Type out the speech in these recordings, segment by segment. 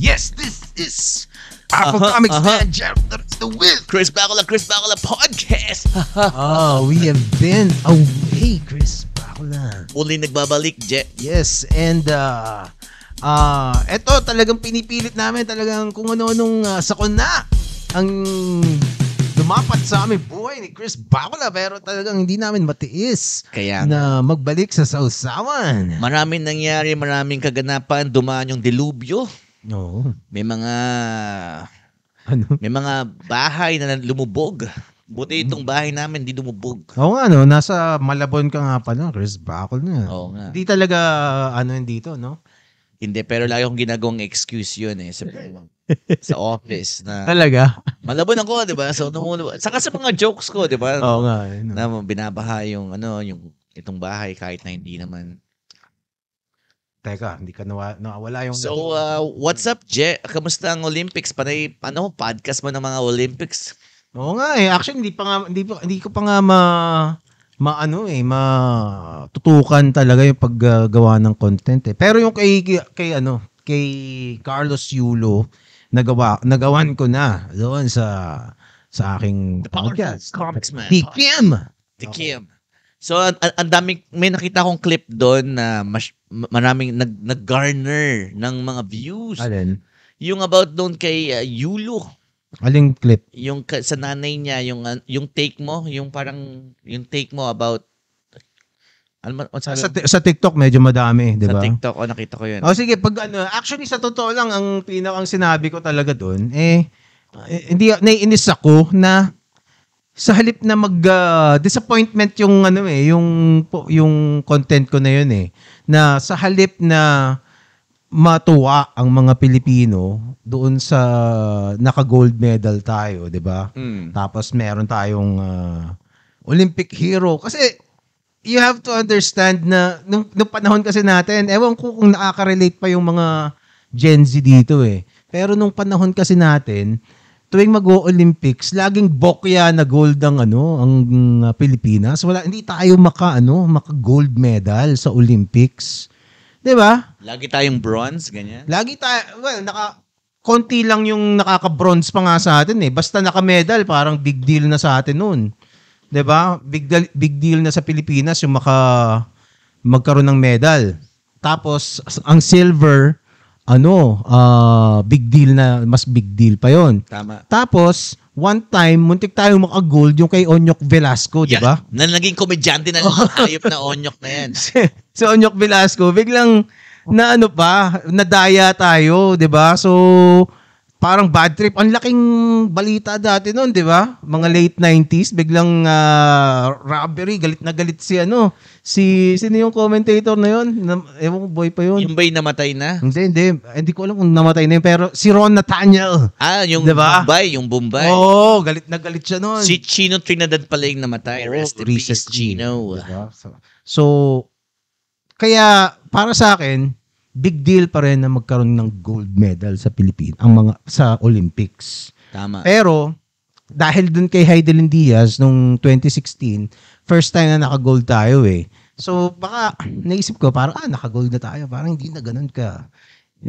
Yes, this is Apple Comics Man, Gerald the Wiz. Chris Bacala Podcast. We have been away, Chris Bacala. Muli nagbabalik, Je. Yes, and eto talagang pinipilit namin talagang kung ano-anong sakuna ang lumapat sa aming buhay ni Chris Bacala, pero talagang hindi namin matiis Kaya na magbalik sa sausawan. maraming nangyari, maraming kaganapan, dumaan yung dilubyo. No. May mga Ano? may mga bahay na lumubog. Buti itong bahay namin di lumubog. Oo nga, no? Nasa Malabon ka nga pa, no? Chris Bacala. Oo nga. Hindi talaga, yun dito, no? Hindi, pero lagi akong ginagawang excuse yun sa office na Talaga? malabon ako, di ba? So, saka sa mga jokes ko, di ba? Oo nga. No? Na binabaha yung itong bahay kahit na hindi naman. Teka, hindi ka nawala yung... So, what's up, Je? Kamusta ang Olympics? Panay, podcast mo ng mga Olympics? Oo nga Actually, hindi ko pa nga matutukan talaga yung paggawa ng content eh. Pero yung kay Carlos Yulo, nagawan ko na doon sa aking podcast. Comics Man. The Kim. So, ang daming, may nakita akong clip doon na maraming nag-garner ng mga views. Alin? Yung about doon kay Yulo. Aling clip? Yung sa nanay niya, yung take mo, yung take mo about Sa TikTok medyo madami, di ba? Sa TikTok, nakita ko yun. Sige, actually sa totoo lang, ang pinakang sinabi ko talaga doon, hindi, naiinis ako na sa halip na disappointment yung content ko na yun na sa halip na matuwa ang mga Pilipino doon sa naka-gold medal tayo, 'di ba? Tapos meron tayong Olympic hero kasi you have to understand na nung panahon kasi natin, ewan ko kung nakaka-relate pa yung mga Gen Z dito pero nung panahon kasi natin, tuwing mag-o-Olympics, laging bokya na gold ang Pilipinas. Hindi tayo maka-gold medal sa Olympics. 'Di ba? Lagi tayong bronze, ganyan. Lagi tayo, konti lang yung nakaka-bronze pa nga sa atin Basta naka-medal, parang big deal na sa atin noon. 'Di ba? Big deal na sa Pilipinas yung magkaroon ng medal. Tapos ang silver big deal na, mas big deal pa yon. Tama. Tapos, one time, muntik tayong maka-gold yung kay Onyok Velasco, di ba? Na naging komedyante na hayop na Onyok na yan. Si Onyok Velasco, biglang nadaya tayo, di ba? So, parang bad trip. Ang laking balita dati noon, di ba? Mga late 90s, biglang robbery, galit na galit sino yung commentator na yun? Ewan ko, boy pa yun. Yung ba'y namatay na? Hindi ko alam kung namatay na yun, pero si Ron Nathaniel. Yung diba? Bombay. Oo, galit na galit siya noon. Si Chino Trinidad pala yung namatay. Rest in peace, Chino. Diba? So, kaya para sa akin, big deal pa rin na magkaroon ng gold medal sa Pilipinas, sa Olympics. Tama. Pero, dahil dun kay Heidelin Diaz nung 2016, first time na naka-gold tayo So, baka naisip ko, parang naka-gold na tayo. Parang hindi na ganun ka.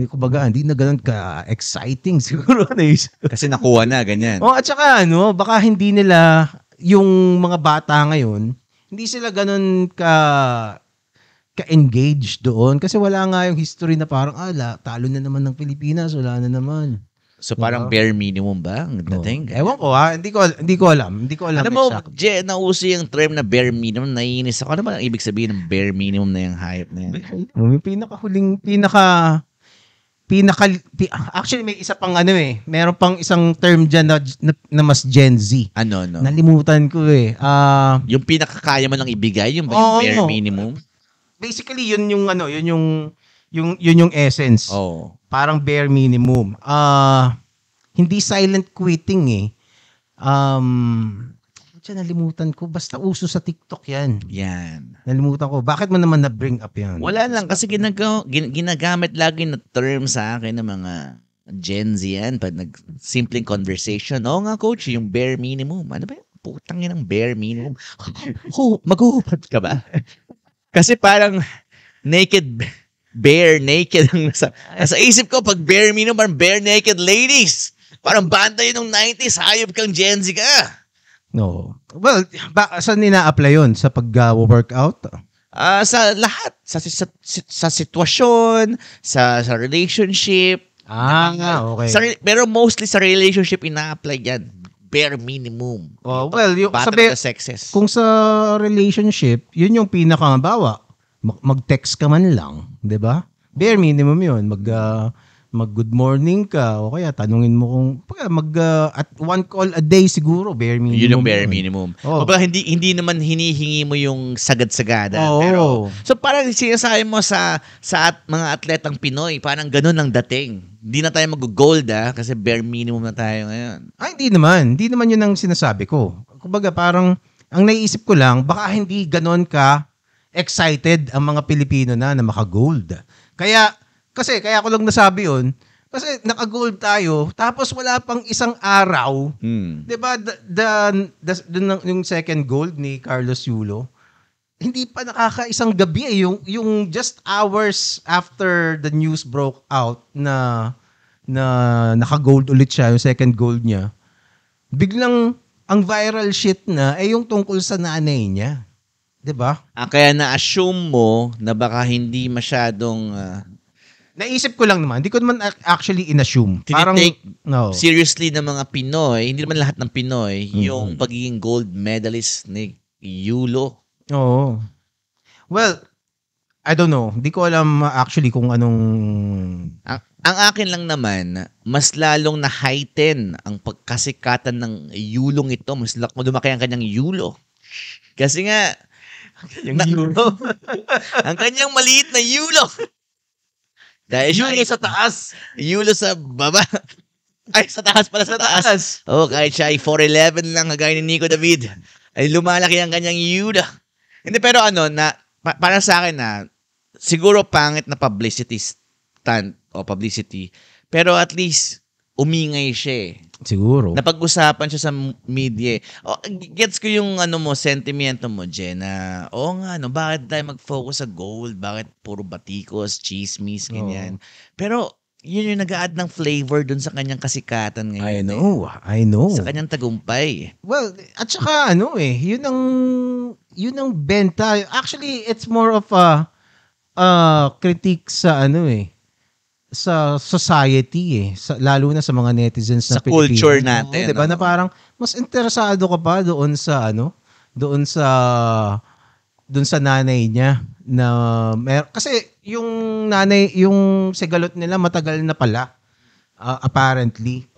Kumbaga, hindi na ganun ka exciting siguro. Kasi nakuha na, ganyan. At saka baka hindi nila, yung mga bata ngayon, hindi sila ganun ka-engage doon kasi wala nga yung history na parang talo na naman ng Pilipinas, wala na naman. So parang bare minimum ba ang dating? Ewan ko hindi ko alam. Alam mo, Je, nauso yung term na bare minimum, naiinis ako. Ano ba ang ibig sabihin ng bare minimum na yung hayop na yan? Actually may isa pang meron pang isang term dyan na mas Gen Z. Ano? Nalimutan ko yung pinakakaya mo lang ibigay, yung bare minimum? Basically yun yung essence. Parang bare minimum. Hindi silent quitting nalimutan ko. Basta uso sa TikTok yan. Nalimutan ko. Bakit mo naman na-bring up yan? Wala lang. Kasi ginagamit lagi na term sa akin ng mga Gen Z yan. Pag simpleng conversation. Oo nga, coach, yung bare minimum. Ano ba yung putang yan ng bare minimum? Maghuhupad ka ba? Kasi parang naked bare naked ang nasa isip ko. Pag bare minimum, parang bare naked ladies. Parang banda yun ng 90s. Hayop kang Gen Z ka. No. Well, saan nina-apply yun? Sa pag-workout? Sa lahat. Sa sitwasyon, sa relationship. Okay. Pero mostly sa relationship, ina-apply yan. Bare minimum. Well, yung Bottom the sexes. Kung sa relationship, yun yung pinakabawa. Mag-text ka man lang, 'di ba? Bare minimum yun. Mag good morning ka o kaya tanungin mo kung at one call a day siguro bare minimum. Yun yung bare minimum. Hindi naman hinihingi mo yung sagad-sagada. Pero so parang sinasabi mo sa mga atletang Pinoy, parang ganun ang dating. Hindi na tayo mag-gold kasi bare minimum na tayo ngayon. Hindi naman yun ang sinasabi ko. Kumbaga parang ang naisip ko lang baka hindi ganun ka excited ang mga Pilipino na maka-gold. Kaya ko lang nasabi yun, kasi naka-gold tayo, tapos wala pang isang araw. 'Di ba? Yung second gold ni Carlos Yulo, hindi pa nakakaisang gabi yung just hours after the news broke out na naka-gold ulit siya, yung second gold niya. Biglang ang viral shit na yung tungkol sa nanay niya. 'Di ba? Kaya na-assume mo na baka hindi masyadong naisip ko lang naman. Hindi ko naman actually in-assume. Parang seriously ng mga Pinoy, hindi naman lahat ng Pinoy, yung pagiging gold medalist ni Yulo. Oo. Well, I don't know. Hindi ko alam actually kung anong... Ang akin lang naman, mas lalong na-heighten ang pagkasikatan ng Yulong ito. Mas lumaki ang kanyang Yulo. Kasi nga, ang kanyang maliit na Yulo. Dahil Yulo sa taas. Yulo sa baba. Ay, sa taas pala, sa taas. Kahit siya ay 4'11 lang, kagaya ni Nico David, ay lumalaki ang kanyang Yulo. Hindi, pero para sa akin siguro pangit na publicity stunt o publicity, pero at least umingay siya Siguro. Napag-usapan siya sa media. Gets ko yung sentimento mo, Jen, na bakit tayo mag-focus sa gold? Bakit puro batikos, chismis, ganyan? Pero yun yung nag-a-add ng flavor dun sa kanyang kasikatan ngayon. I know. Sa kanyang tagumpay. Well, at saka yun ang benta. Actually, it's more of a critique sa sa society lalo na sa mga netizens sa culture natin. Diba? Na parang mas interesado ka pa doon sa doon sa nanay niya na kasi yung nanay, yung sigalot nila matagal na pala. Apparently,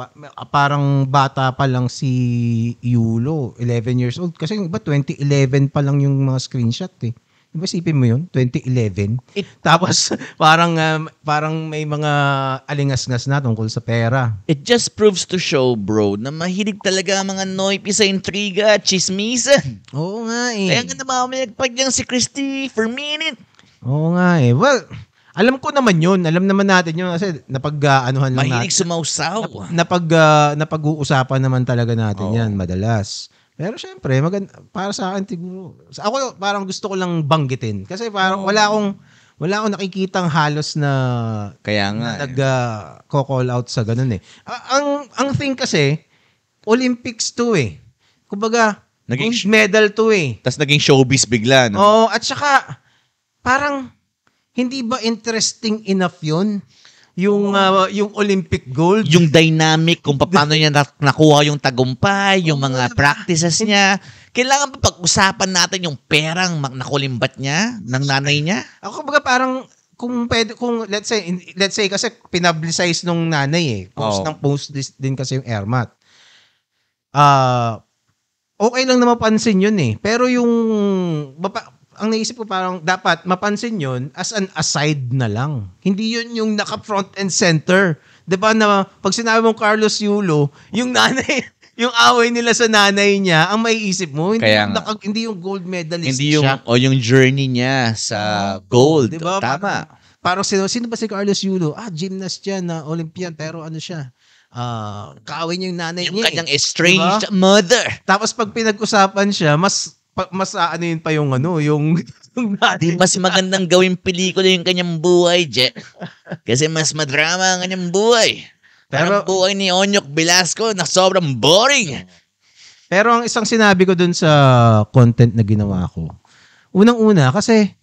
parang bata pa lang si Yulo, 11 years old. Kasi iba 2011 pa lang yung mga screenshot Diba isipin mo yun? 2011. Tapos parang may mga alingas-ngas na tungkol sa pera. It just proves to show, bro, na mahilig talaga ang mga noipi sa intriga at chismisan. Oo nga Kaya nga namamayagpag niyang si Christy for minute. Oo nga Well, alam ko naman yun. Alam naman natin yun kasi napag-anuhan lang natin. Mahilig sumausaw. Napag-uusapan naman talaga natin yan madalas. Pero syempre, para sa akin siguro. Ako parang gusto ko lang banggitin kasi parang wala akong nakikitang halos na kaya nga nag-call out sa ganun ang thing kasi Olympics to Kumbaga, gold medal to Tas naging showbiz bigla, no? Oo, at saka parang hindi ba interesting enough 'yun? Yung Olympic gold, yung dynamic kung paano niya nakuha yung tagumpay, yung mga practices niya. Kailangan pa pag-usapan natin yung perang nakulimbat niya ng nanay niya? Ako kumbaga parang kung let's say kasi pinablicize nung nanay post din kasi yung Ermat. Okay lang na mapansin yun pero yung ang naisip ko parang dapat mapansin yun as an aside na lang. Hindi yun yung naka-front and center. Diba na pag sinabi mong Carlos Yulo, yung nanay, yung away nila sa nanay niya, ang maiisip mo, hindi yung gold medalist siya. Yung journey niya sa gold. Diba? Tama. Parang sino ba si Carlos Yulo? Gymnast siya na Olympian, pero ano siya? Kaaway niya yung nanay niya. Yung kanyang estranged mother. Tapos pag pinag-usapan siya, mas yun pa yung Di mas magandang gawing pelikula yung kanyang buhay, Je. Kasi mas madrama ang kanyang buhay. Pero buhay ni Onyok Velasco na sobrang boring. Pero ang isang sinabi ko dun sa content na ginawa ko, unang-una, kasi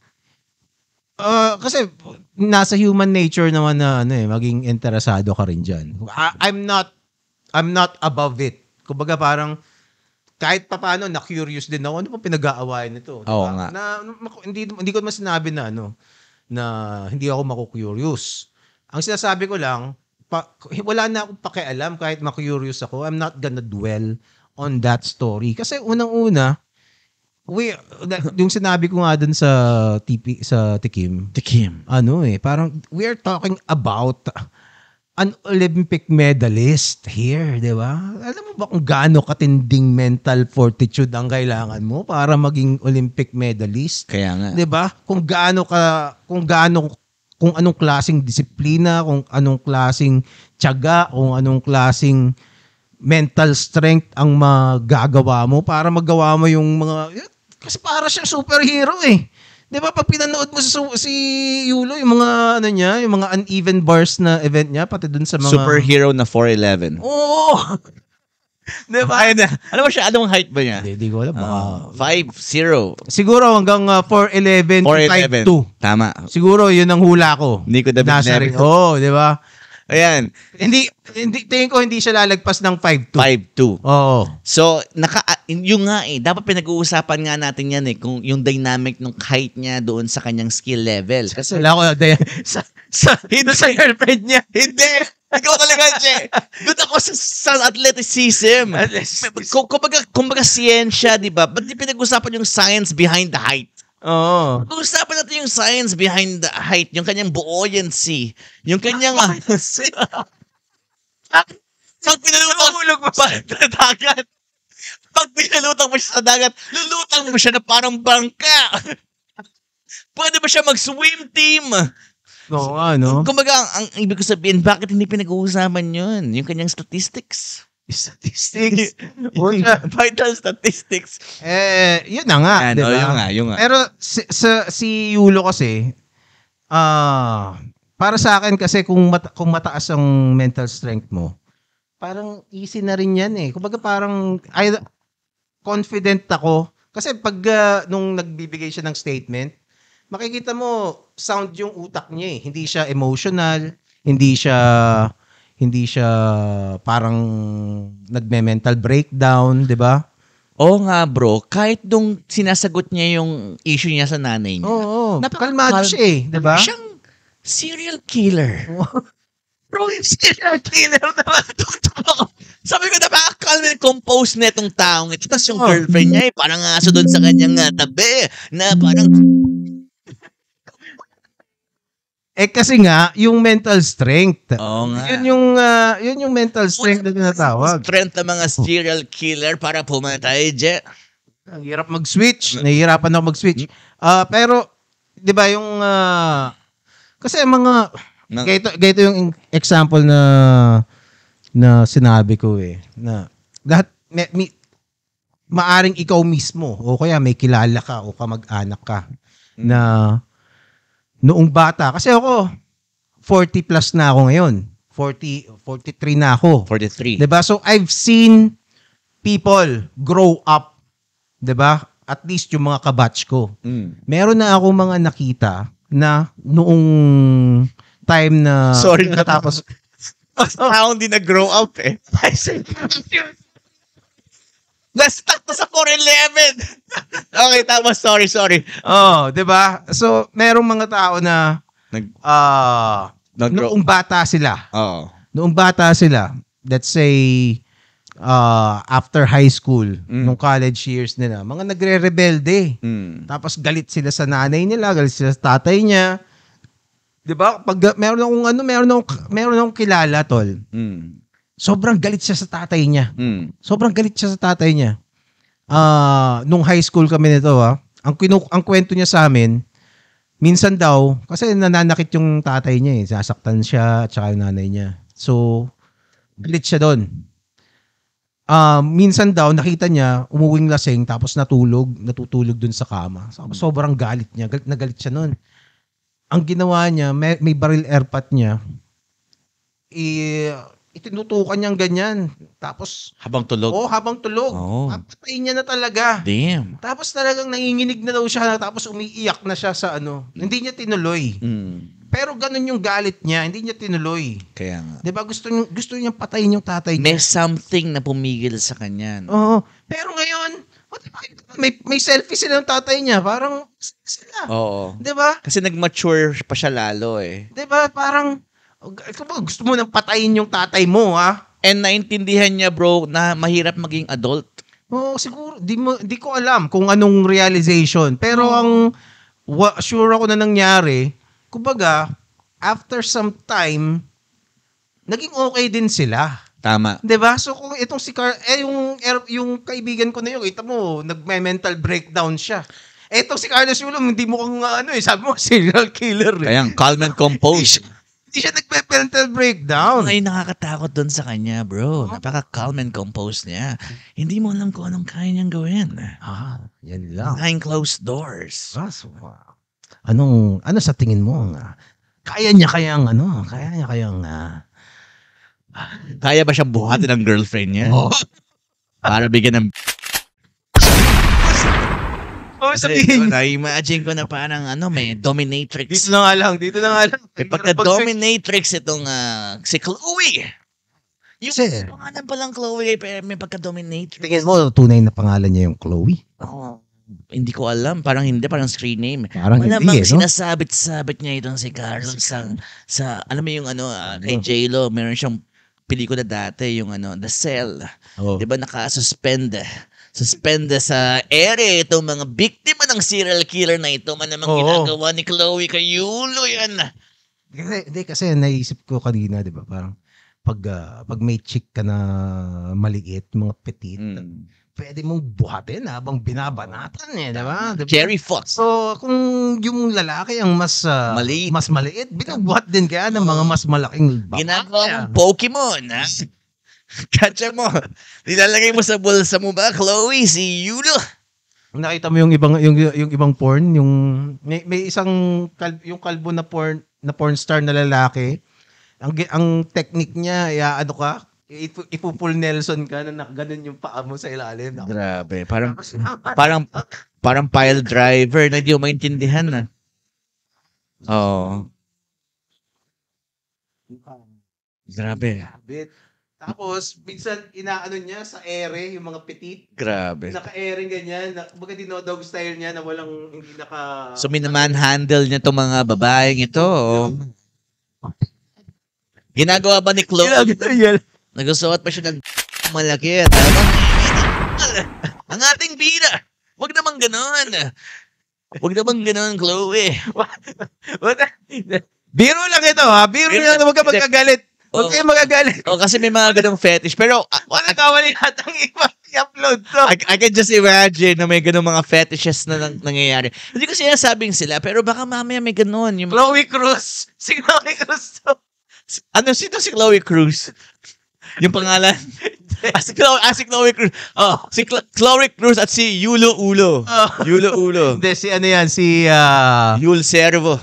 nasa human nature naman na maging interesado ka rin dyan. I'm not above it. Kumbaga parang kahit papaano na-curious din ako, ano pa pinag-aawayan nito? Oo nga. Hindi ko naman sinabi na na hindi ako maku-curious. Ang sinasabi ko lang, wala na akong pakialam kahit ma-curious ako. I'm not gonna dwell on that story. Kasi unang-una, yung sinabi ko nga dun sa Tikim, parang we are talking about an Olympic medalist here, di ba? Alam mo ba kung gaano katinding mental fortitude ang kailangan mo para maging Olympic medalist? Kaya nga. Di ba? Kung anong klaseng disiplina, kung anong klaseng tiyaga, kung anong klaseng mental strength ang magagawa mo para magawa mo yung mga... Kasi para siya superhero eh. Di ba? Pag pinanood mo si Yulo, yung mga yung mga uneven bars na event niya, pati dun sa mga... Superhero na 4'11". Oo! Di ba? Alam mo siya, anong height ba niya? Hindi ko alam. 5'0". Siguro hanggang 4'11 to 5'2". Tama. Siguro yun ang hula ko. Nico David Neves. Oo, di ba? Ayan. Tingin ko hindi siya lalagpas ng 5'2". 5'2". Oo. So, yung nga dapat pinag-uusapan nga natin yan kung yung dynamic ng height niya doon sa kanyang skill level. Kasi wala ko sa girlfriend niya. Hindi! Ikaw talaga, Che. Doon ako sa athleticism. Kumbaga siyensya, di ba? Ba't di pinag-usapan yung science behind the height? Oo. Pag-usapan natin yung science behind the height, yung kanyang buoyancy, yung kanyang... Pag pinalutang mo sa dagat, lulutang mo siya na parang bangka. Pwede ba siya mag-swim team? Oo, ano? Kumbaga, ang ibig ko sabihin, bakit hindi pinag-uusapan yun? Yung kanyang statistics. Vital statistics. Yun na nga, di ba? Yun nga. Pero si Yulo kasi, para sa akin kasi kung mataas ang mental strength mo, parang easy na rin yan eh. Kumbaga parang confident ako. Kasi pag nung nagbibigay siya ng statement, makikita mo sound yung utak niya eh. Hindi siya emotional, hindi siya parang nagme-mental breakdown, di ba? Oo nga bro, kahit nung sinasagot niya yung issue niya sa nanay niya. Oo, kalmado siya eh, di ba? Siyang serial killer. Bro, yung serial killer naman. Sabi ko, napaka-calm and compose na itong taong ito. Tapos yung girlfriend niya parang aso doon sa kanyang tabi na parang... kasi nga, yung mental strength. Oo nga. Yun yung mental strength na tinatawag. Strength ng mga serial killer para pumatay, Je. Ang hirap mag-switch. Nahihirapan ako mag-switch. Pero, di ba yung... kasi mga... Gayto yung example na sinabi ko eh. Na lahat... maaring ikaw mismo o kaya may kilala ka o kamag-anak ka na... Noong bata, kasi ako, 40 plus na ako ngayon. 43 na ako. 43. Diba? So, I've seen people grow up. Diba? At least yung mga kabatch ko. Meron na ako mga nakita na noong time na... Sorry na tapos. Ako hindi na-grow up eh. Na-stuck to sa 411. Okay, tama. Sorry. Oh, 'di ba? So, merong mga tao na noong bata sila. Oo. Noong bata sila, let's say after high school, nung college years nila, mga nagre-rebelde. Tapos galit sila sa nanay nila, galit sila sa tatay niya. 'Di ba? Pag meron akong kilala, tol. Sobrang galit siya sa tatay niya. Nung high school kami nito, ang kwento niya sa amin, minsan daw, kasi nananakit yung tatay niya eh. Sasaktan siya at saka yung nanay niya. So, galit siya doon. minsan daw nakita niya umuwing lasing tapos natutulog dun sa kama. Sobrang galit niya. Galit na galit siya nun. Ang ginawa niya, may barrel airpot niya. Itinutukan niyang ganyan. Tapos, Habang tulog? habang tulog. Papatayin niya na talaga. Damn. Tapos talagang nanginginig na daw siya. Tapos umiiyak na siya sa Hindi niya tinuloy. Pero ganun yung galit niya. Hindi niya tinuloy. Kaya nga. Diba? Gusto niyang patayin yung tatay niya. May something na pumigil sa kanya. No? Oo. Pero ngayon, may selfie sila ng tatay niya. Parang sila. Oo. Diba? Kasi nag-mature pa siya lalo eh. Diba? Parang, gusto mo nang patayin yung tatay mo, ha? And naintindihan niya, bro, na mahirap maging adult. Oo, siguro. Di ko alam kung anong realization. Pero sure ako na nangyari, kumbaga, after some time, naging okay din sila. Tama. 'Di ba? So kung itong si yung kaibigan ko na yun, kita mo, nagme-mental breakdown siya. Etong si Carlos Yulong, hindi mo kung sabi mo, serial killer. Kaya calm and composed. Hindi siya nagme-mental breakdown. Ay, nakakatakot dun sa kanya, bro. Napaka-calm and composed niya. Hindi mo alam kung anong kaya niyang gawin. Yan lang. Behind closed doors. Ano sa tingin mo? Kaya niya kayang Kaya ba siyang buhatin ng girlfriend niya? Para bigyan ng... sabihin. Na-imagine ko na parang may dominatrix. Dito na nga lang. Pagka-dominatrix itong si Chloe. Yung Sir. pangalan palang Chloe, pero may pagka-dominatrix. Tingin mo, tunay na pangalan niya yung Chloe? Hindi ko alam. Parang hindi. Parang screen name. Parang Malamang hindi, no? sinasabit-sabit niya itong si Carlos sa alam mo yung kay J-Lo, meron siyang pelikula dati, yung The Cell. Di ba naka-suspend sa ere itong mga biktima ng serial killer na ito. Malamang ginagawa ni Chloe kay Yulo yan. Kasi naisip ko kanina, di ba? Parang pag may chick ka na maliit, mga petit, pwede mong buhatin habang binabanatan di ba? Cherry Fox. So, kung yung lalaki ang mas maliit, binubuhat din kaya ng mga mas malaking babae. Ginagawa mong Pokemon, ha? Katsa mo. Nilalagay mo sa bulsa mo ba, Chloe, si Yulo? Nakita mo yung ibang porn, yung may isang yung kalbo na porn star na lalaki. Ang technique niya, ipupull Nelson ka na ganun yung paa mo sa ilalim. Grabe. Parang pile driver na hindi mo maintindihan na. Oo. Grabe. Tapos, minsan, inaano niya sa ere, yung mga petit. Grabe. Naka-ere ganyan. Kumbaga dinodog style niya na hindi naka... So, minaman-handle niya itong mga babaeng ito. Ginagawa ba ni Chloe? Nagsusuot pa siya ng malaki. Ang ating bida. Huwag naman ganon, Chloe. Biro lang ito, ha? Biro lang. Huwag ka magkagalit. Huwag kayo magagalit. Kasi may mga ganong fetish. Pero, wala kawali hatang i-upload to. I can just imagine na may ganong mga fetishes na nangyayari. Hindi ko sinasabing sila, pero baka mamaya may ganon. Chloe Cruz. Si Chloe Cruz to. Sino si Chloe Cruz? Yung pangalan? si Chloe Cruz. Si Chloe Cruz at si Yulo Ulo. Yulo Ulo. Hindi, si Yul Servo.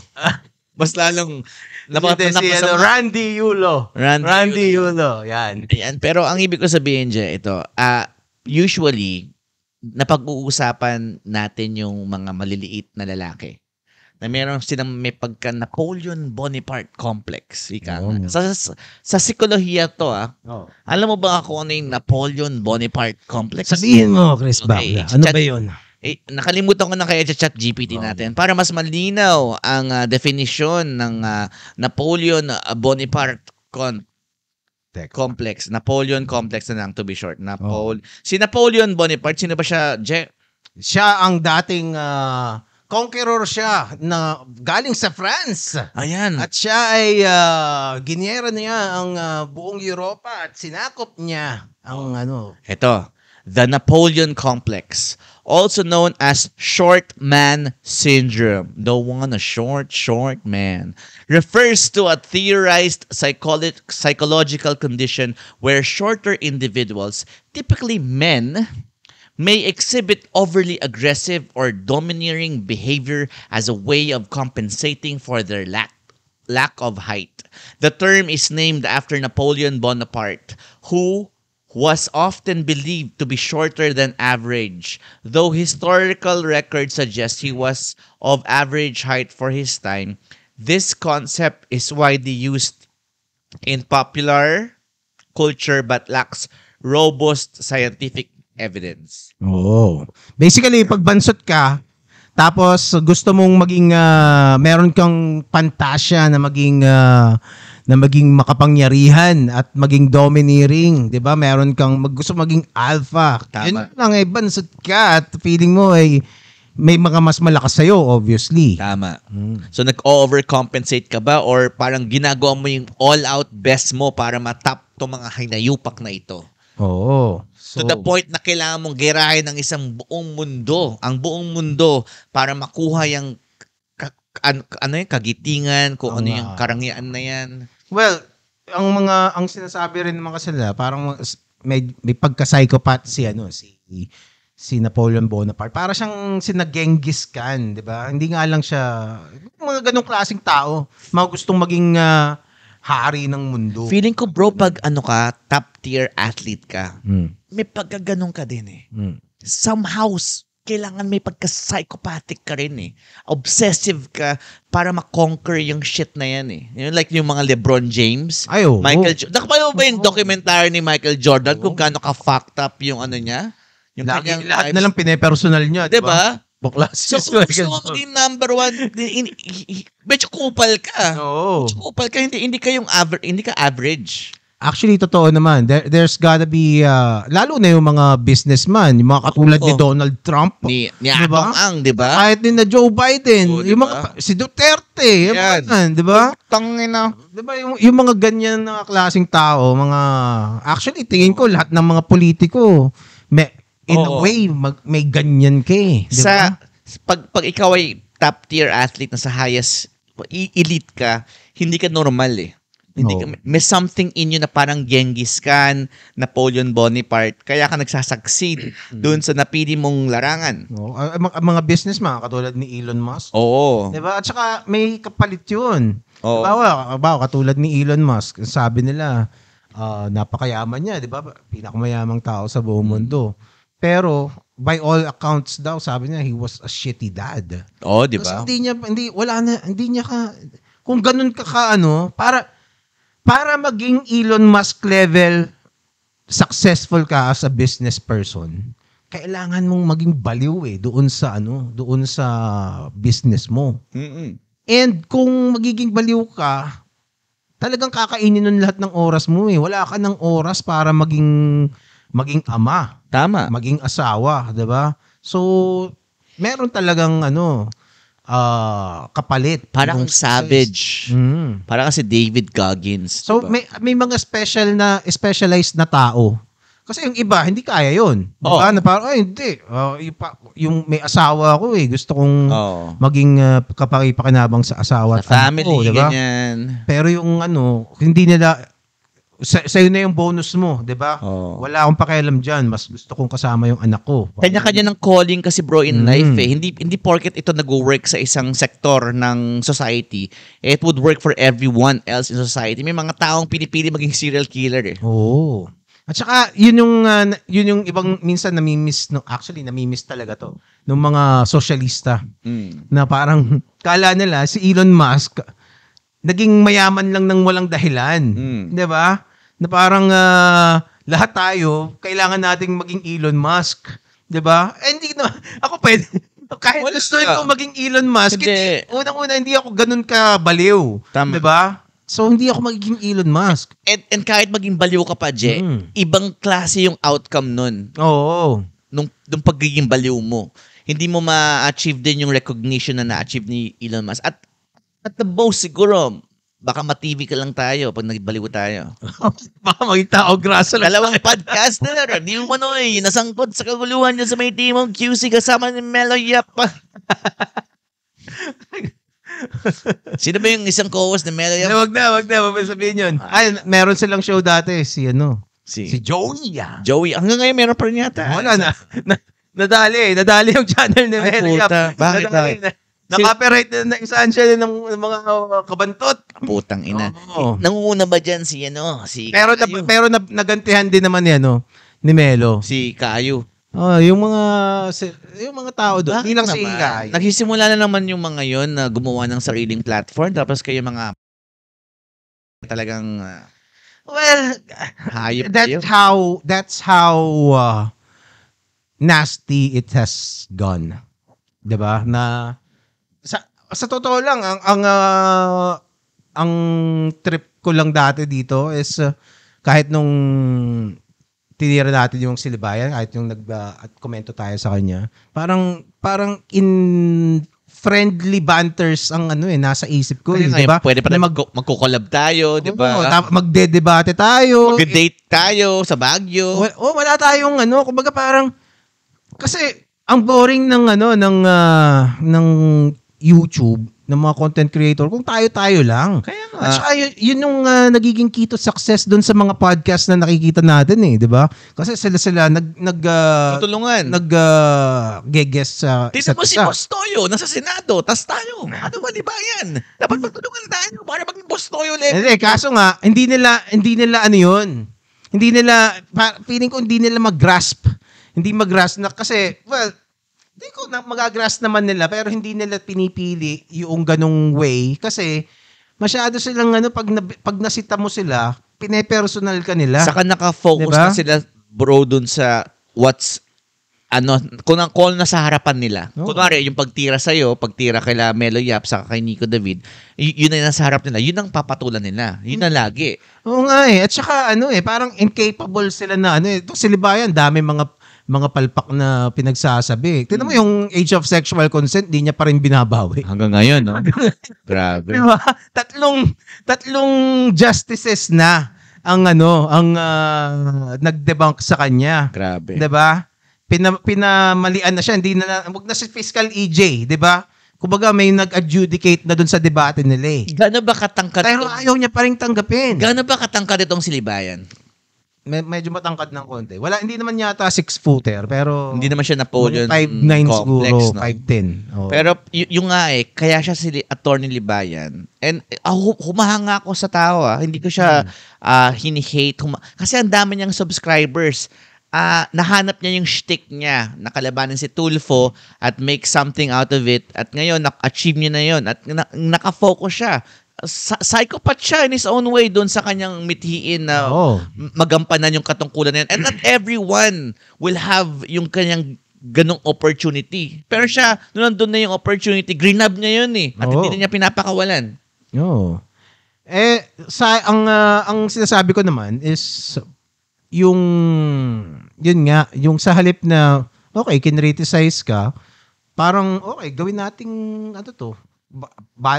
Mas lalong Randy Yulo. Randy Yulo. Yan. Pero ang ibig ko sabihin dyan, ito, usually, napag-uusapan natin yung mga maliliit na lalaki na meron silang may pagka-Napoleon Bonaparte complex. Sa psikolohiya to, alam mo ba kung ano yung Napoleon Bonaparte complex? Sabihin mo, Chris Bagla. Ano ba yun? Nakalimutan ko na kaya sa chat GPT natin para mas malinaw ang definition ng Napoleon Bonaparte complex. Napoleon complex na lang, to be short. Si Napoleon Bonaparte, sino ba siya? Siya ang dating conqueror siya na galing sa France. Ayan. At siya ay ginyera niya ang buong Europa at sinakop niya ang Ito, the Napoleon complex also known as short man syndrome. The one, a short man, refers to a theorized psychological condition where shorter individuals, typically men, may exhibit overly aggressive or domineering behavior as a way of compensating for their lack of height. The term is named after Napoleon Bonaparte, who was often believed to be shorter than average, though historical records suggest he was of average height for his time. This concept is widely used in popular culture but lacks robust scientific evidence. Oo. Basically, pag bansot ka, tapos gusto mong maging, meron kang pantasya na maging makapangyarihan at maging domineering, 'di ba? Meron kang gusto maging alpha. Tama. Yun lang bansot ka at feeling mo ay may mga mas malakas sa'yo, obviously. Tama. So, nag-overcompensate ka ba or parang ginagawa mo yung all-out best mo para matap to mga hinayupak na ito? Oo. To the point na kailangan mong girahin ng isang buong mundo, ang buong mundo, para makuha yung kagitingan, kung ano yung karangyaan na yan. Well, ang sinasabi rin naman kasi nila, parang may pagka-psychopath si Napoleon Bonaparte. Para siyang sina Genghis Khan, 'di ba? Hindi nga lang siya mga ganong klaseng tao, mga gustong maging hari ng mundo. Feeling ko bro, pag top tier athlete ka, may pagkaganon ka din eh. Somehow, kailangan may pagka-psychopathic ka rin eh. Obsessive ka para makonquer yung shit na yan eh. Like yung mga LeBron James, Michael Jordan. Nakapalo ba yung documentary ni Michael Jordan kung gaano ka-fucked up yung niya? Yung lahat na lang pinepersonal niya, diba? Bakla. So, kung gusto mo maging number one, medyo kupal ka. Oo. Medyo kupal ka, hindi ka average. Actually, totoo naman. There's gotta be, lalo na yung mga businessman, yung mga katulad ni Donald Trump. Ni Atong di ba? Kahit din na Joe Biden. Yung si Duterte. Yan. Di ba? Tangina. Di ba? Yung mga ganyan na klaseng tao, actually, tingin ko lahat ng mga politiko, in a way, may ganyan ka eh. Diba? Pag ikaw ay top tier athlete na sa highest, elite ka, hindi ka normal eh. May something in you na parang Genghis Khan, Napoleon Bonaparte, kaya ka nagsasucceed doon sa napili mong larangan. Mga businessman, katulad ni Elon Musk. Oo. Diba? At saka may kapalit yun. Oo. Diba, katulad ni Elon Musk, sabi nila, napakayaman niya, diba? Pinakamayamang tao sa buong mundo. Pero by all accounts daw, sabi niya, he was a shitty dad. Oh, di ba? Kasi hindi niya kung ganun ka para maging Elon Musk level successful ka as a business person, kailangan mong maging baliw doon sa business mo. And kung magiging baliw ka, talagang kakainin nun lahat ng oras mo eh. Wala ka ng oras para maging ama. Tama. Maging asawa, 'di ba? So, meron talagang kapalit. Parang savage. Parang kasi David Goggins. So, diba? may mga specialized na tao. Kasi yung iba, hindi kaya yun. Diba? Na parang, hindi. Yung may asawa ako gusto kong maging kapakipakinabang sa asawa sa family, ko, diba? Ganyan. Pero yung hindi nila, sa'yo na yung bonus mo, di ba? Wala akong pakialam dyan. Mas gusto kong kasama yung anak ko. Kanya-kanya ng calling kasi bro in life eh. Hindi porket ito nag-work sa isang sektor ng society, it would work for everyone else in society. May mga taong pinipili maging serial killer eh. Oo. At saka, yun yung ibang minsan namimiss talaga to, ng mga sosyalista. Na parang, kala nila, si Elon Musk, naging mayaman lang ng walang dahilan. Di ba? Na parang lahat tayo, kailangan nating maging Elon Musk. 'Di ba? Hindi na ako pwede. Kahit gusto ko maging Elon Musk, unang-una hindi ako ganun ka baliw. 'Di ba? So hindi ako magiging Elon Musk. And kahit maging baliw ka pa, ibang klase yung outcome nun. Oo. Nung pagiging baliw mo. Hindi mo ma-achieve din yung recognition na na-achieve ni Elon Musk. At the most siguro, baka ma-TV ka lang tayo pag nagbaliw tayo. Baka maging tao grasa lang. Dalawang podcaster, di mo nasangkot sa kaguluhan dyan sa may Timog QC kasama ni Melo Yap. Sino ba yung isang co-host ni Melo Yap? Wag na sabihin yun. Ay, meron silang show dati, si Joey. Joey, hanggang ngayon meron pa rin yata. Wala na. Nadali yung channel ni Melo Yap. Bakit? Na-copyright na isaan siya ng mga kabantot. Putang ina. Oo. Nangunguna ba dyan si Pero nagantihan din naman ni Melo. Si Kayo. Yung mga tao doon. Hindi lang si Kayo. Nagsisimula na naman yung mga yon na gumawa ng sariling platform tapos kayo mga talagang hayop kayo. That's how nasty it has gone. 'Di ba? Na sa totoo lang ang trip ko lang dati dito is kahit nung tinira natin yung Silibayan, kahit yung at komento tayo sa kanya, parang in friendly banters ang nasa isip ko, di ba? Pwede pa magko-collab tayo, di ba? Magde-debate tayo. Mag-date tayo sa Baguio. Wala tayong kumbaga parang kasi ang boring ng YouTube ng mga content creator kung tayo lang. Kaya nga. At saka yun yung nagiging key to success doon sa mga podcast na nakikita natin 'di ba? Kasi sila tutulungan. Guest sa Tingnan mo si Boss Toyo nasa Senado, tas tayo. Ano ba di ba yan? Dapat magtulungan tayo para maging Boss Toyo level. Hindi, kaso nga hindi nila yun. Hindi nila feeling ko hindi nila mag-grasp. Hindi mag-grasp na kasi hindi ko magagrasp naman nila pero hindi nila pinipili yung ganong way kasi masyado silang pag nasita mo sila, pine-personal ka nila. Saka naka-focus na sila bro dun sa kung nasa harapan nila. Kunwari, yung pagtira sa'yo, pagtira kay Melo Yap, saka kay Nico David, yun na nasa harap nila. Yun ang papatulan nila. Yun na lagi. Oo nga At saka parang incapable sila na Itong Silibayan, dami mga palpak na pinagsasabi. Tignan mo yung age of sexual consent, di niya pa rin binabawi. Hanggang ngayon, no? Grabe. Diba? Tatlong justices na ang nag-debunk sa kanya. Grabe. 'Di ba? Pinamalian na siya, hindi na wag na si Fiscal EJ, 'di ba? Kumbaga may nag-adjudicate na dun sa debate nila. Gaano ba katangkad? Pero ayaw niya pa rin tanggapin. Gaano ba katangkad itong Silibayan? Medyo matangkad ng konti. Hindi naman yata 6-footer, pero hindi naman siya Napoleon 5'9" siguro, no? 5'10". Oh. Pero yung nga kaya siya si Attorney Libayan. And humahanga ako sa tao, hindi ko siya hini-hate. Kasi ang dami niyang subscribers. Nahanap niya yung shtick niya, nakalabanan si Tulfo at make something out of it. At ngayon, achieve niya na yun. At nakafocus siya. Psychopath siya in his own way doon sa kanyang mithiin na magampanan yung katungkulan na yan. And not everyone will have yung kanyang ganong opportunity. Pero siya, nung nandun na yung opportunity, greenab niya yun At hindi na niya pinapakawalan. Ang sinasabi ko naman is yung sa halip na kinriticize ka, parang gawin nating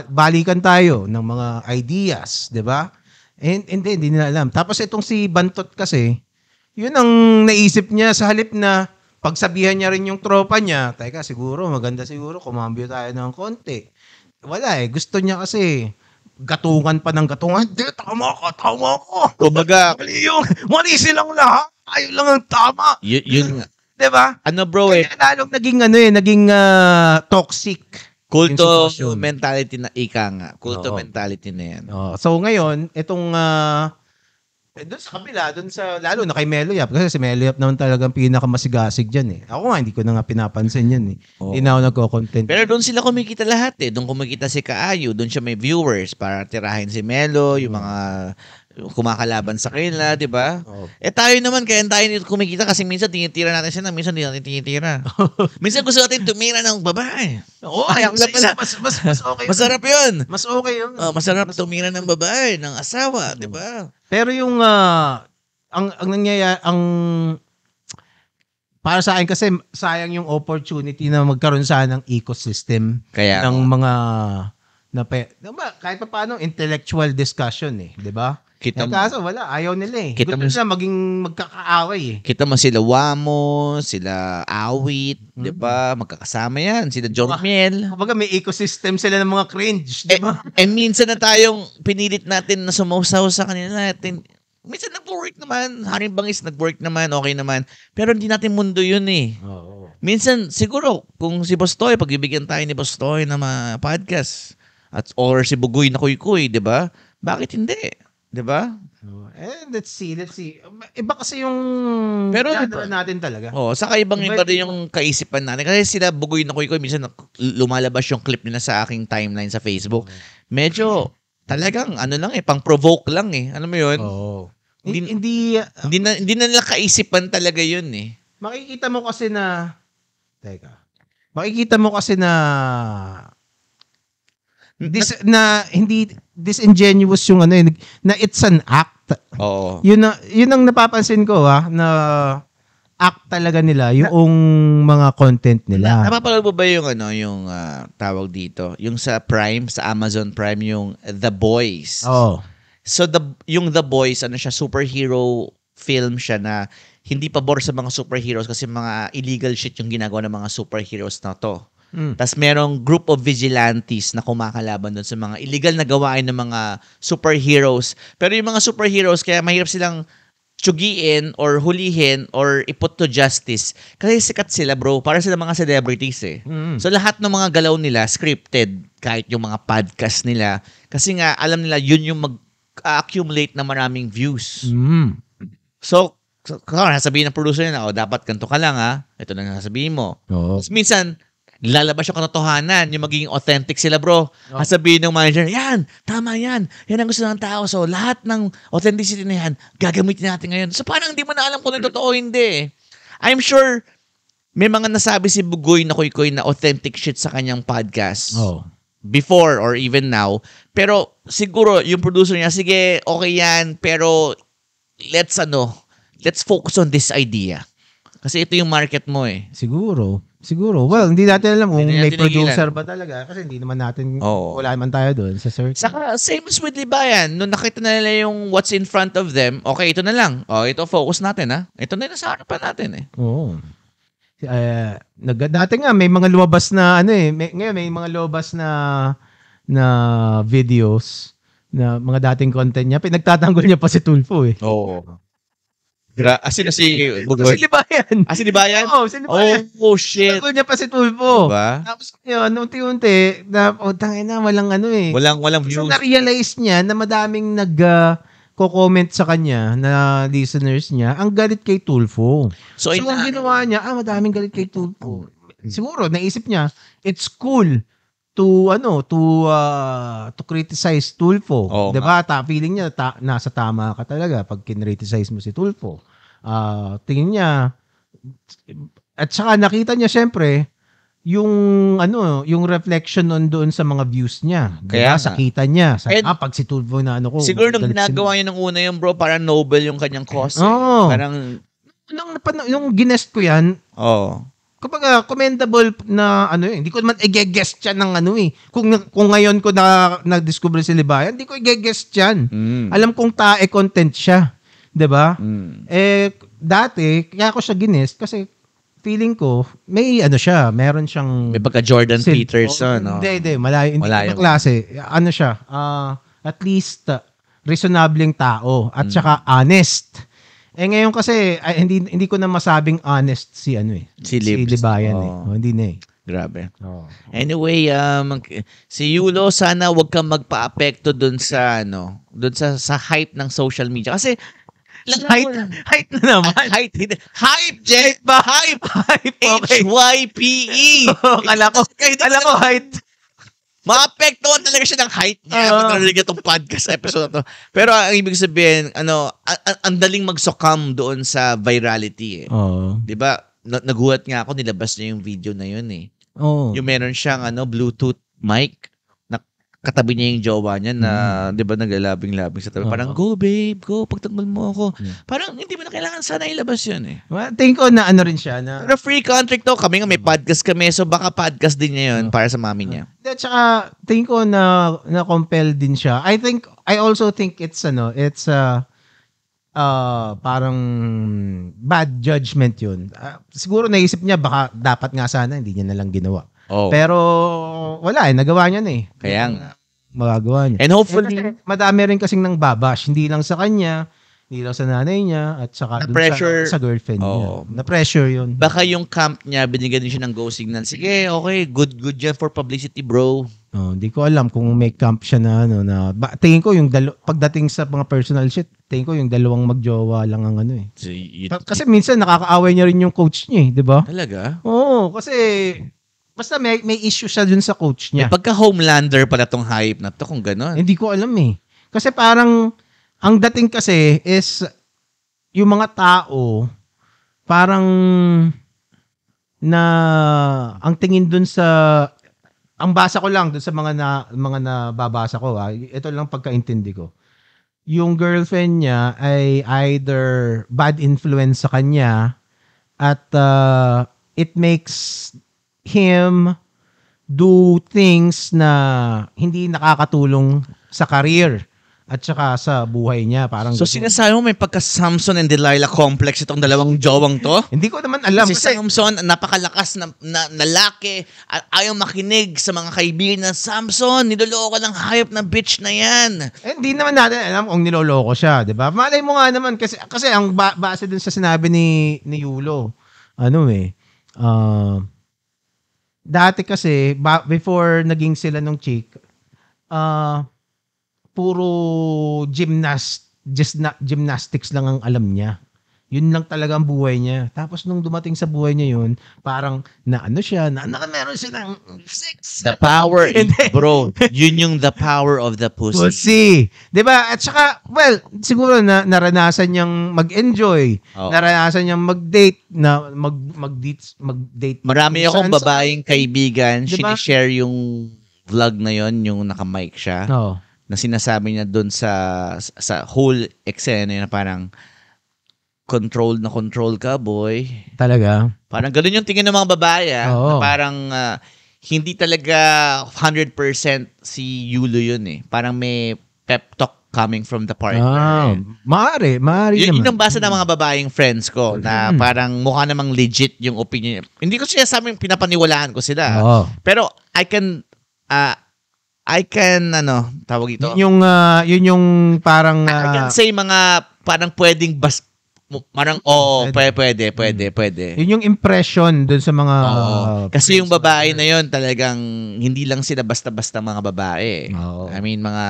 balikan tayo ng mga ideas, 'di ba? Hindi nila alam. Tapos itong si Bantot kasi, yun ang naisip niya sa halip na pagsabihan niya rin yung tropa niya, teka maganda siguro kumambyo tayo ng konti. Wala gusto niya kasi gatungan pa ng gatungan. Tama ko. Kumbaga, mali silang lahat. Ayaw lang ang tama. Yun. 'Di ba? Bro Kaya lalong naging toxic. Kulto mentality na ika nga. Kulto mentality na yan. So ngayon, itong doon sa kabila, lalo na kay Melo Yap, kasi si Melo Yap naman talagang pinakamasigasig dyan Ako nga, hindi ko na nga pinapansin yan Hindi na ako nagko-content. Pero doon sila kumikita lahat Doon kumikita si Kaayo, doon siya may viewers para tirahin si Melo, yung mga kumakalaban sa kanila, di ba? Tayo naman, kaya tayo kumikita kasi minsan tinitira natin siya, minsan hindi natin tinitira. Minsan gusto natin tumira ng babae. Mas okay. Masarap yun. Mas okay yun. Masarap tumira ng babae, ng asawa, di ba? Pero yung ang nangyayari, para sa akin kasi sayang yung opportunity na magkaroon sana ng ecosystem ng mga kahit pa paano intellectual discussion di ba? Kaso wala, ayaw nila Gusto nila maging magkakaaway Kita mo sila Wamo, sila Awit, di ba? Magkakasama yan, sila John Miel. Kumbaga may ecosystem sila ng mga cringe, di ba? Minsan na tayong pinilit natin na sumausaw sa kanila natin. Minsan nag-work naman, Haring Bangis nag-work naman, okay naman. Pero hindi natin mundo yun Oo. Minsan, siguro, kung si Bostoy, pagbibigyan tayo ni Bostoy na mga podcast, or si Bugoy na Kuy-Kuy, di ba? Bakit hindi? Di ba? Let's see. Iba kasi yung pero natin talaga. Saka ibang-iba rin yung kaisipan natin. Kasi sila Bugoy na Kuy-Kuy, minsan lumalabas yung clip nila sa aking timeline sa Facebook. Medyo, talagang, pang-provoke lang Ano mo yun? Oo. Hindi na nila kaisipan talaga yun Makikita mo kasi na hindi disingenuous yung na it's an act. Oo. Yun ang napapansin ko na act talaga nila yung mga content nila. Napapanood mo ba yung tawag dito? Yung sa Prime, sa Amazon Prime, yung The Boys. Oh. So yung The Boys, siya, superhero film siya na hindi pabor sa mga superheroes kasi mga illegal shit yung ginagawa ng mga superheroes na to. Tapos merong group of vigilantes na kumakalaban doon sa mga illegal na gawain ng mga superheroes. Pero yung mga superheroes, kaya mahirap silang tsugiin or hulihin or iput to justice. Kasi sikat sila, bro. Para sila mga celebrities So lahat ng mga galaw nila, scripted. Kahit yung mga podcast nila. Kasi nga, alam nila, yun yung mag-accumulate na maraming views. So, sasabihin ng producer nila, dapat ganito ka lang Ito na sasabihin mo. Tapos minsan, lalabas yung katotohanan, yung magiging authentic sila, bro. Sasabihin ng manager, yan, tama yan. Yan ang gusto ng tao. So, lahat ng authenticity na yan, gagamitin natin ngayon. So, parang hindi mo na alam kung ano totoo hindi. I'm sure, may mga nasabi si Bugoy na Kuy-Kuy na authentic shit sa kanyang podcast. Before or even now. Pero, siguro, yung producer niya, sige, okay yan, pero, let's focus on this idea. Kasi ito yung market mo Siguro. Well, hindi natin alam kung may producer ba talaga. Kasi hindi naman natin, wala naman tayo doon sa search. Saka, same as with Libayan. Nung nakita na nila yung what's in front of them, okay, ito na lang. Ito, focus natin, Ito na yung nasa harapan natin, Oo. Dati nga, may mga lumabas na, ngayon may mga lumabas na videos na mga dating content niya. Pinagtatanggol niya pa si Tulfo Oo. Si Libayan. Si Libayan? Oo, si Libayan. Oh, shit. Tanggol niya pa si Tulfo. Diba? Tapos yun, unti-unti, walang Walang views. So, na-realize niya na madaming nag-comment sa kanya na listeners niya, ang galit kay Tulfo. So ang ginawa niya, madaming galit kay Tulfo. Siguro, naisip niya, it's cool to criticize Tulfo. Diba? Feeling niya, nasa tama ka talaga pag kinriticize mo si Tulfo. Tingin niya, at saka nakita niya syempre, yung reflection doon sa mga views niya. Kaya sakita niya. Pag si Tulfo na siguro nung ginagawa niya nung una yung bro, parang noble yung kanyang cause. Parang, nung ginest ko yan, kumbaga, commendable na hindi ko naman i-guest yan ng Kung ngayon ko na-discover si Libayan, hindi ko i-guest yan. Alam kong tae content siya. 'Di ba? Dati, kaya ako siya ginest kasi feeling ko, may meron siyang... May pagka Jordan Peterson, Hindi, malayo. Hindi ko klase. Siya, at least, reasonableng tao at saka honest. Ngayon kasi hindi ko na masabing honest si Libayan hindi na Grabe. Anyway, si Yulo, sana wag kang magpa-apekto dun sa hype ng social media kasi height na naman. Hype, Jet ba? Hype. Okay. HYPE. Kala ko height. Maapektuhan talaga siya ng height niya. Narinig itong podcast episode na to. Pero ang ibig sabihin, ang daling mag-succumb doon sa virality. Diba? Nagulat nga ako, nilabas niya yung video na yun Yung meron siyang Bluetooth mic. katabi niya yung jowa niya na, di ba, naglalabing-labing sa tabi. Parang, go babe, go, pagtanggol mo ako. Parang, hindi mo na kailangan sana ilabas yun eh. Well, tingin ko na ano rin siya. Na, pero free contract to. Kami nga may podcast kami, so baka podcast din niya yun para sa mami niya. At saka, tingin ko na compel din siya. I also think it's parang bad judgment yun. Siguro naisip niya baka dapat nga sana hindi niya nalang ginawa. Pero wala nagawa niya na eh. Kaya nga. Magagawa niya. And hopefully, madami rin kasing nang babash. Hindi lang sa kanya, hindi lang sa nanay niya, at saka sa girlfriend niya. Na-pressure yun. Baka yung camp niya, binigyan din siya ng go signal. Sige, okay, good yan for publicity, bro. Hindi ko alam kung may camp siya na tingin ko yung pagdating sa mga personal shit, tingin ko yung dalawang magjowa lang ang ano eh. Kasi minsan nakakaaway niya rin yung coach niya eh, di ba? Talaga? Oo, kasi basta may issue siya dun sa coach niya. Pagka Homelander pala tong hype na to, kung gano'n. Hindi ko alam eh. Kasi parang, ang dating kasi is, yung mga tao, parang, ang tingin dun sa, ang basa ko lang dun sa mga nababasa ko, ito lang pagkaintindi ko. Yung girlfriend niya ay either bad influence sa kanya, at it makes him do things na hindi nakakatulong sa career at saka sa buhay niya. Parang so sinasabi mo may pagka-Samson and Delilah complex itong dalawang jowang to? Hindi ko naman alam. Kasi Samson, napakalakas na lalaki at ayaw makinig sa mga kaibigan na Samson, niloloko ng hayop na bitch na yan. Hindi naman natin alam kung niloloko siya, di ba? Malay mo nga naman kasi ang base dun sa sinabi ni Yulo, dati kasi, before naging sila nung chick, puro gymnastics lang ang alam niya. Yun lang talaga ang buhay niya. Tapos nung dumating sa buhay niya yun, parang meron silang sex. The power, bro. Yun yung the power of the pussy. Pussy. Diba? At saka, well, siguro naranasan niyang mag-enjoy. Naranasan niyang mag-date. Mag-date. Marami akong babaeng kaibigan. Diba? Sinishare yung vlog na yon, yung naka-mic siya. Na sinasabi niya doon sa whole eksena na parang control ka, boy. Talaga? Parang gano'n yung tingin ng mga babae. Na parang hindi talaga 100% si Yulo yun eh. Parang may pep talk coming from the partner. Maaari yun, naman. Yun ang basa ng mga babaeng friends ko na parang mukha namang legit yung opinion. Hindi ko siya sabing pinapaniwalaan ko sila. Pero I can tawag ito? Yun yung parang I can say mga parang pwedeng parang pwede. Yun yung impression dun sa mga kasi yung babae na yun talagang hindi lang sila basta-basta mga babae. I mean mga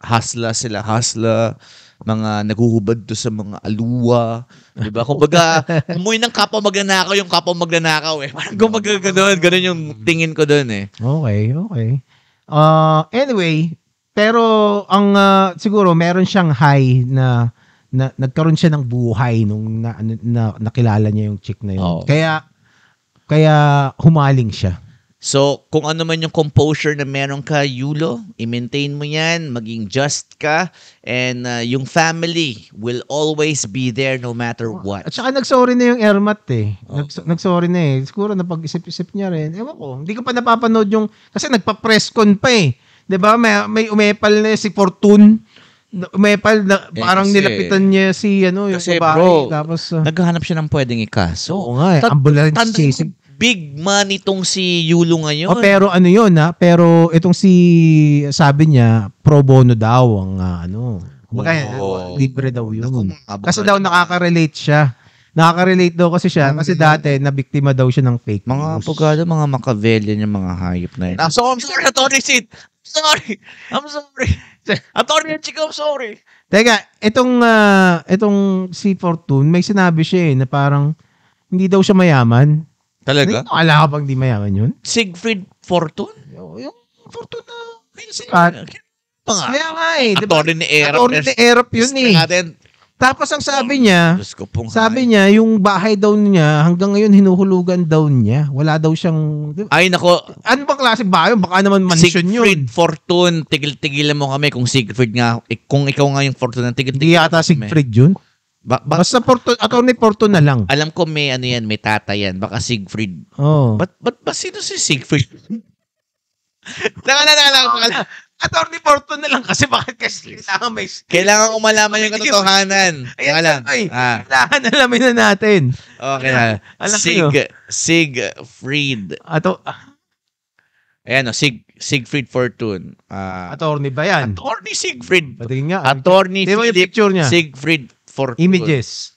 hustler, mga naguhubad to sa mga aluwa, 'di ba? Kumbaga, amoy ng kapwa magnanakaw yung kapwa magnanakaw eh. Parang ganun yung tingin ko doon eh. Okay. Anyway, pero ang siguro meron siyang high na nagkaroon siya ng buhay nung nakilala niya yung chick na yun. Kaya humaling siya. So, kung ano man yung composure na meron ka, Yulo, i-maintain mo yan, maging just ka, and yung family will always be there no matter what. At saka nagsorry na yung Ermat eh. Nagsorry na eh. Siguro napag-isip-isip niya rin. Ewan ko, hindi ko pa napapanood yung, kasi nagpa-press con pa eh. 'Di ba? May umepal na si Fortune. Umepal na parang kasi, nilapitan niya si yung kasi babae. Bro, tapos naghahanap siya ng pwedeng ikaso. Oo nga, ambulance chasing. Big money tong si Yulo ngayon. Pero ano yun pero itong sabi niya pro bono daw ang libre daw yun. Kasi daw nakaka-relate siya. Nakaka-relate daw kasi siya kasi dati nabiktima daw siya ng fake mga news. abogado, mga Machiavellian yung mga hayop na yun. I'm sorry, Attorney Sid. I'm sorry. Attorney Chico, I'm sorry. Teka, itong si Fortune, may sinabi siya na parang hindi daw siya mayaman. Talaga? Akala ka bang di mayaman yun? Siegfried Fortune? Yung Fortune na kaya nga eh. Attorney ni Erap yun eh. Tapos ang sabi niya, yung bahay daw niya, hanggang ngayon hinuhulugan daw niya. Wala daw siyang... Ay, nako. Ano bang klaseng bahay? Baka naman mansion yun. Siegfried Fortune, tigil-tigilan mo kami kung Siegfried nga, kung ikaw nga yung Fortune, Hindi tigil-tigilan yata mo kami. Siegfried yun. Basta Attorney Fortune na lang. Alam ko may ano yan, may tata yan, baka Siegfried. Oh. Ba't ba sino si Siegfried? Tanga. Attorney Fortune na lang kasi bakit kasi Kailangan ko malaman yung katotohanan. Ayan, kailangan alamin na natin. Okay na. Alam nyo. Siegfried. Ayan o, Siegfried Fortune. Attorney ba yan? Attorney Siegfried. Patingin nga. Attorney Di ba yung Philip picture niya? Siegfried Fortune. Images.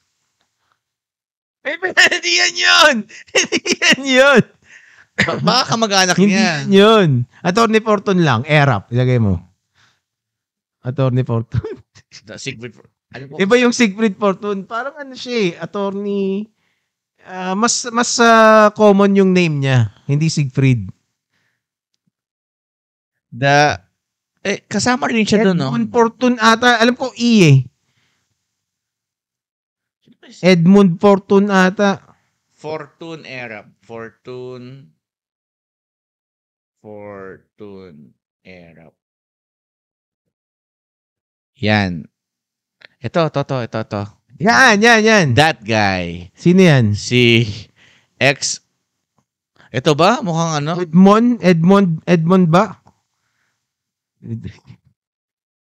Hindi yan yun! Hindi yan yun! Baka kamag-anak Hindi niya. yan yun. Attorney Fortune lang. Erap. Ilagay mo. Attorney Fortune. Siegfried Fortune. Iba yung Siegfried Fortune. Parang ano siya eh. Attorney. Mas common yung name niya. Hindi Siegfried. Kasama rin siya doon, no? Edmund Fortune ata. Alam ko E eh. Edmund Fortune ata. Fortune era. Fortune era. Yan. Ito. Yan. That guy. Sino yan? Si Ito ba? Mukhang ano? Edmond ba?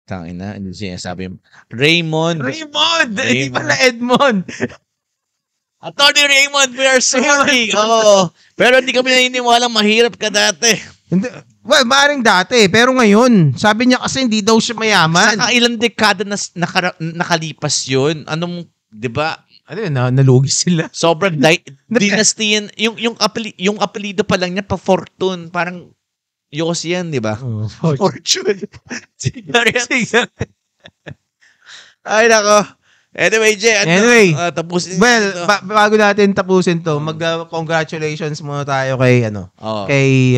Tangina, ano siya sabi mo? Raymond! Hindi pala Edmond! Attorney Raymond, we are sorry! Oo. Pero hindi kami naniniwalang mahirap ka dati. Hindi. Well, maaaring dati, pero ngayon, sabi niya kasi hindi daw siya mayaman. Saka ilang dekada na nakalipas yun. Anong, di ba? Ano yun, nalugi sila. Sobrang dynasty yan. Yung apelido pa lang niya, pa Fortune. Parang, Yos yan, di ba? Fortune. Ay, nako. Anyway, Jay. Tapusin. Well, bago natin tapusin to, congratulations muna tayo kay, kay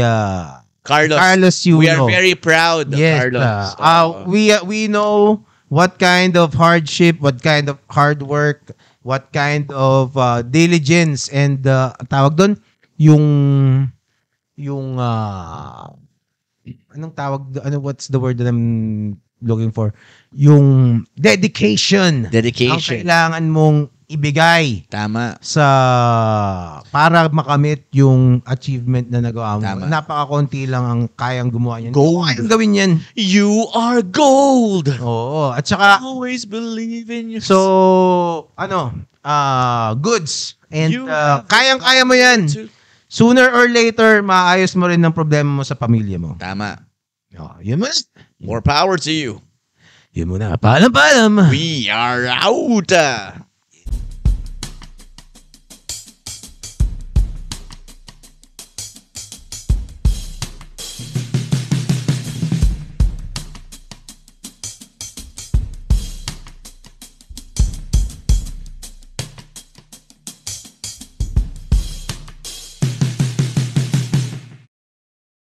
Carlos Yuno. We are very proud, yes, Carlos. We know what kind of hardship, what kind of hard work, what kind of diligence, and tawag doon, yung anong tawag, what's the word that I'm looking for? Yung dedication. Ang kailangan mong ibigay. Tama. Para makamit yung achievement na nagawa mo. Tama. Napakakonti lang ang kayang gumawa niyan. Gold. Kayang gawin yan. You are gold. Oo. At saka, always believe in yourself. Goods. And kayang-kaya mo yan. Sooner or later, maayos mo rin ng problema mo sa pamilya mo. Tama. Yun mo. More power to you. Yun muna. Paalam. We are out.